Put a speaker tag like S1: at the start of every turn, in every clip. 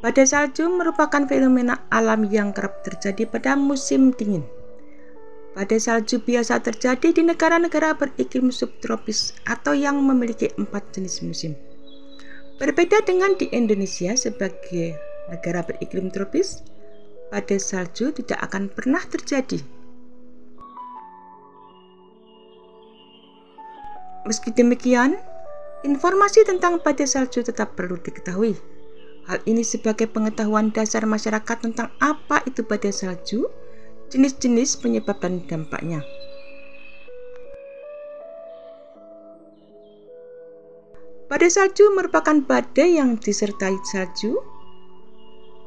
S1: Badai salju merupakan fenomena alam yang kerap terjadi pada musim dingin. Badai salju biasa terjadi di negara-negara beriklim subtropis atau yang memiliki 4 jenis musim. Berbeda dengan di Indonesia sebagai negara beriklim tropis, badai salju tidak akan pernah terjadi. Meski demikian, informasi tentang badai salju tetap perlu diketahui. Hal ini sebagai pengetahuan dasar masyarakat tentang apa itu badai salju, jenis-jenis penyebab dan dampaknya. Badai salju merupakan badai yang disertai salju,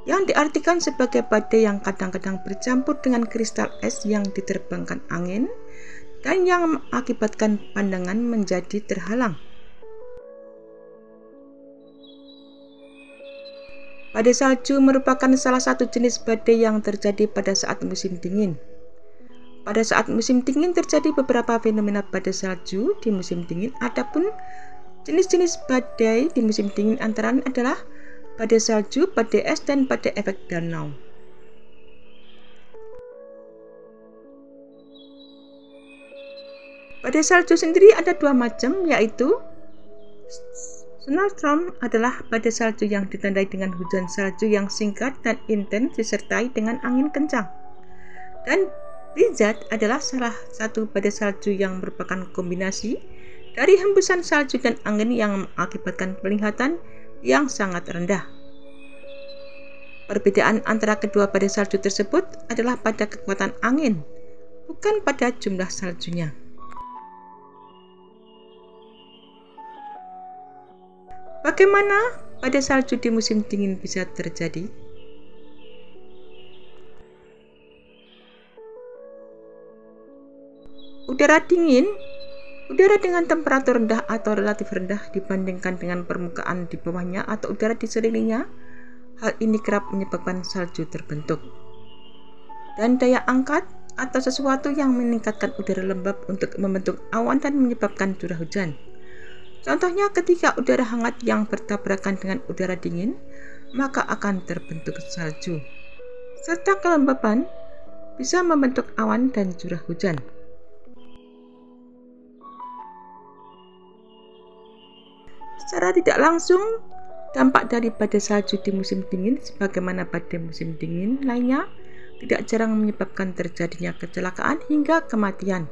S1: yang diartikan sebagai badai yang kadang-kadang bercampur dengan kristal es yang diterbangkan angin dan yang mengakibatkan pandangan menjadi terhalang. Badai salju merupakan salah satu jenis badai yang terjadi pada saat musim dingin. Pada saat musim dingin terjadi beberapa fenomena badai salju di musim dingin. Adapun jenis-jenis badai di musim dingin antara lain adalah badai salju, badai es, dan badai efek danau. Badai salju sendiri ada dua macam, yaitu snowstorm adalah badai salju yang ditandai dengan hujan salju yang singkat dan intens disertai dengan angin kencang. Dan blizzard adalah salah satu badai salju yang merupakan kombinasi dari hembusan salju dan angin yang mengakibatkan penglihatan yang sangat rendah. Perbedaan antara kedua badai salju tersebut adalah pada kekuatan angin, bukan pada jumlah saljunya. Bagaimana badai salju di musim dingin bisa terjadi? Udara dingin, udara dengan temperatur rendah atau relatif rendah dibandingkan dengan permukaan di bawahnya atau udara di sekelilingnya. Hal ini kerap menyebabkan salju terbentuk. Dan daya angkat atau sesuatu yang meningkatkan udara lembab untuk membentuk awan dan menyebabkan curah hujan. Contohnya ketika udara hangat yang bertabrakan dengan udara dingin, maka akan terbentuk salju. Serta kelembaban bisa membentuk awan dan curah hujan. Secara tidak langsung, dampak dari badai salju di musim dingin sebagaimana badai musim dingin lainnya tidak jarang menyebabkan terjadinya kecelakaan hingga kematian.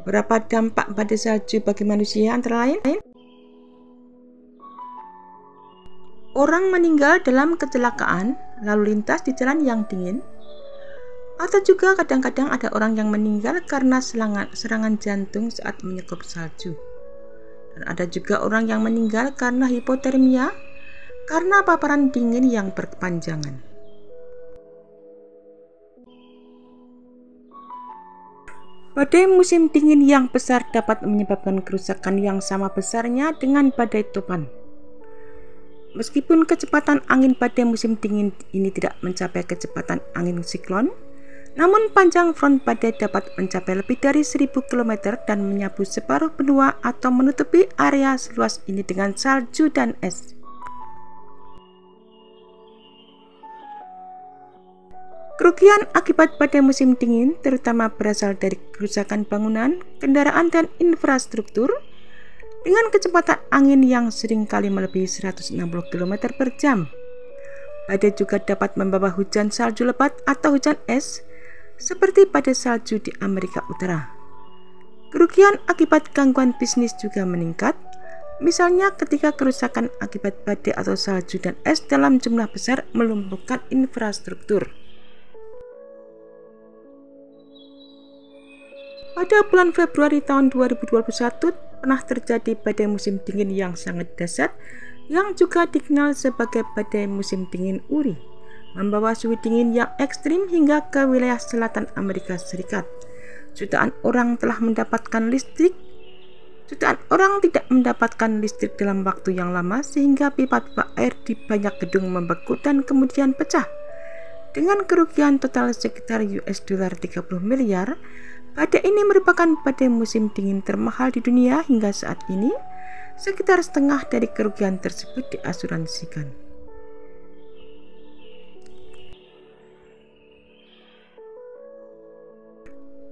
S1: Beberapa dampak badai salju bagi manusia antara lain orang meninggal dalam kecelakaan lalu lintas di jalan yang dingin, atau juga kadang-kadang ada orang yang meninggal karena serangan jantung saat menyekop salju. Dan ada juga orang yang meninggal karena hipotermia karena paparan dingin yang berkepanjangan. Badai musim dingin yang besar dapat menyebabkan kerusakan yang sama besarnya dengan badai topan. Meskipun kecepatan angin badai musim dingin ini tidak mencapai kecepatan angin siklon, namun panjang front badai dapat mencapai lebih dari 1000 km dan menyapu separuh benua atau menutupi area seluas ini dengan salju dan es. Kerugian akibat badai musim dingin terutama berasal dari kerusakan bangunan, kendaraan, dan infrastruktur dengan kecepatan angin yang seringkali melebihi 160 km per jam. Badai juga dapat membawa hujan salju lebat atau hujan es seperti badai salju di Amerika Utara. Kerugian akibat gangguan bisnis juga meningkat, misalnya ketika kerusakan akibat badai atau salju dan es dalam jumlah besar melumpuhkan infrastruktur. Pada bulan Februari tahun 2021 pernah terjadi badai musim dingin yang sangat dahsyat yang juga dikenal sebagai badai musim dingin Uri, membawa suhu dingin yang ekstrim hingga ke wilayah selatan Amerika Serikat. Jutaan orang telah mendapatkan listrik. Jutaan orang tidak mendapatkan listrik dalam waktu yang lama sehingga pipa-pipa air di banyak gedung membeku dan kemudian pecah. Dengan kerugian total sekitar US$30 miliar, Badai ini merupakan badai musim dingin termahal di dunia hingga saat ini. Sekitar setengah dari kerugian tersebut diasuransikan.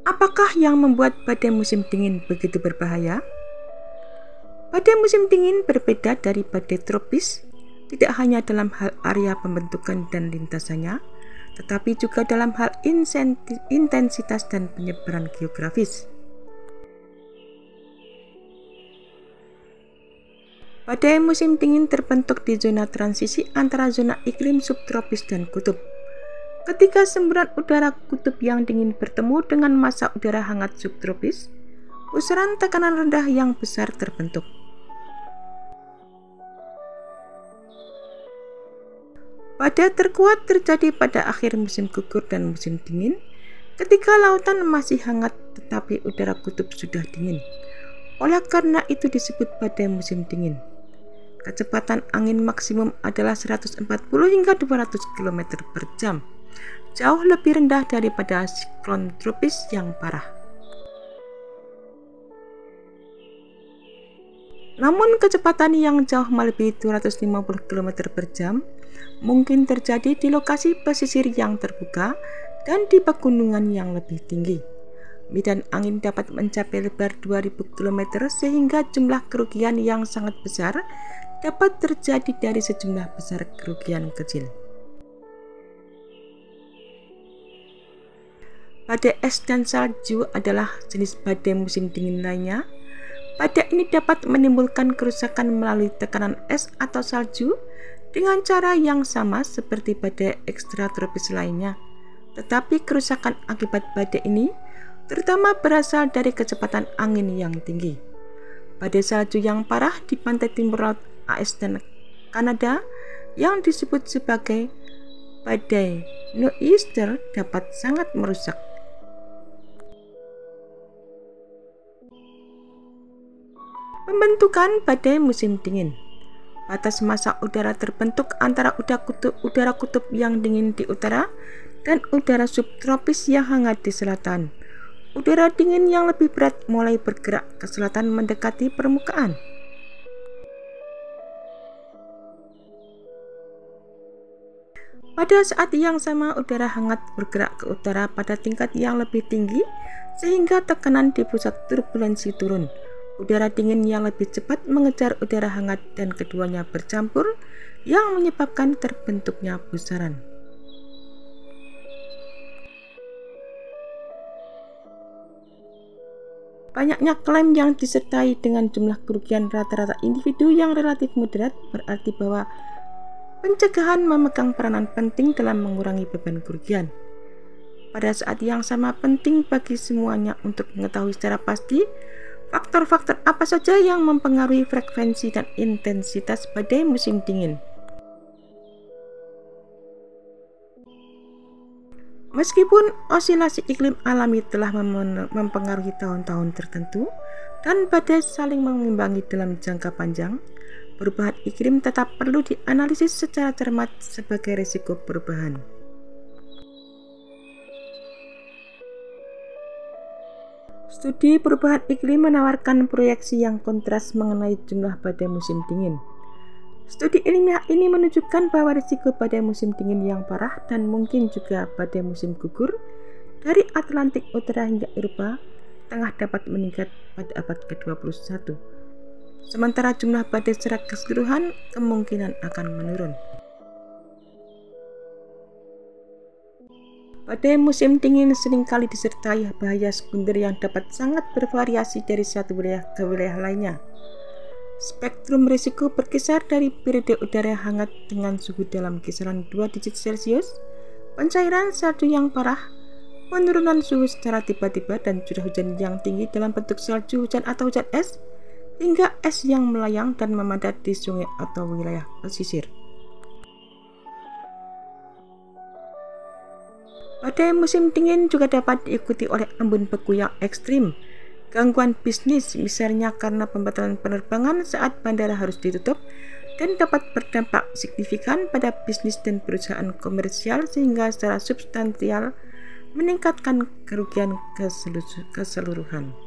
S1: Apakah yang membuat badai musim dingin begitu berbahaya? Badai musim dingin berbeda dari badai tropis, tidak hanya dalam hal area pembentukan dan lintasannya, tetapi juga dalam hal intensitas dan penyebaran geografis. Badai musim dingin terbentuk di zona transisi antara zona iklim subtropis dan kutub. Ketika semburan udara kutub yang dingin bertemu dengan massa udara hangat subtropis, pusaran tekanan rendah yang besar terbentuk. Badai terkuat terjadi pada akhir musim gugur dan musim dingin, ketika lautan masih hangat tetapi udara kutub sudah dingin. Oleh karena itu disebut badai musim dingin. Kecepatan angin maksimum adalah 140 hingga 200 km per jam, jauh lebih rendah daripada siklon tropis yang parah. Namun kecepatan yang jauh melebihi 250 km per jam mungkin terjadi di lokasi pesisir yang terbuka dan di pegunungan yang lebih tinggi. Medan angin dapat mencapai lebar 2000 km sehingga jumlah kerugian yang sangat besar dapat terjadi dari sejumlah besar kerugian kecil. Badai es dan salju adalah jenis badai musim dingin lainnya. Badai ini dapat menimbulkan kerusakan melalui tekanan es atau salju dengan cara yang sama seperti badai ekstratropis lainnya. Tetapi kerusakan akibat badai ini terutama berasal dari kecepatan angin yang tinggi. Badai salju yang parah di pantai timur laut AS dan Kanada yang disebut sebagai badai nor'easter dapat sangat merusak. Pembentukan badai musim dingin. Batas massa udara terbentuk antara udara kutub yang dingin di utara dan udara subtropis yang hangat di selatan. Udara dingin yang lebih berat mulai bergerak ke selatan mendekati permukaan. Pada saat yang sama, udara hangat bergerak ke utara pada tingkat yang lebih tinggi sehingga tekanan di pusat turbulensi turun. Udara dingin yang lebih cepat mengejar udara hangat dan keduanya bercampur yang menyebabkan terbentuknya pusaran. Banyaknya klaim yang disertai dengan jumlah kerugian rata-rata individu yang relatif moderat berarti bahwa pencegahan memegang peranan penting dalam mengurangi beban kerugian. Pada saat yang sama penting bagi semuanya untuk mengetahui secara pasti faktor-faktor apa saja yang mempengaruhi frekuensi dan intensitas badai musim dingin. Meskipun osilasi iklim alami telah mempengaruhi tahun-tahun tertentu dan badai saling mengimbangi dalam jangka panjang, perubahan iklim tetap perlu dianalisis secara cermat sebagai risiko perubahan. Studi perubahan iklim menawarkan proyeksi yang kontras mengenai jumlah badai musim dingin. Studi ilmiah ini menunjukkan bahwa risiko badai musim dingin yang parah dan mungkin juga badai musim gugur dari Atlantik Utara hingga Eropa Tengah dapat meningkat pada abad ke-21. Sementara jumlah badai secara keseluruhan kemungkinan akan menurun. Badai musim dingin seringkali disertai bahaya sekunder yang dapat sangat bervariasi dari satu wilayah ke wilayah lainnya. Spektrum risiko berkisar dari periode udara hangat dengan suhu dalam kisaran 2 digit Celcius, pencairan salju yang parah, penurunan suhu secara tiba-tiba dan curah hujan yang tinggi dalam bentuk salju hujan atau hujan es, hingga es yang melayang dan memadat di sungai atau wilayah pesisir. Badai musim dingin juga dapat diikuti oleh embun beku yang ekstrim, gangguan bisnis misalnya karena pembatalan penerbangan saat bandara harus ditutup, dan dapat berdampak signifikan pada bisnis dan perusahaan komersial sehingga secara substansial meningkatkan kerugian keseluruhan.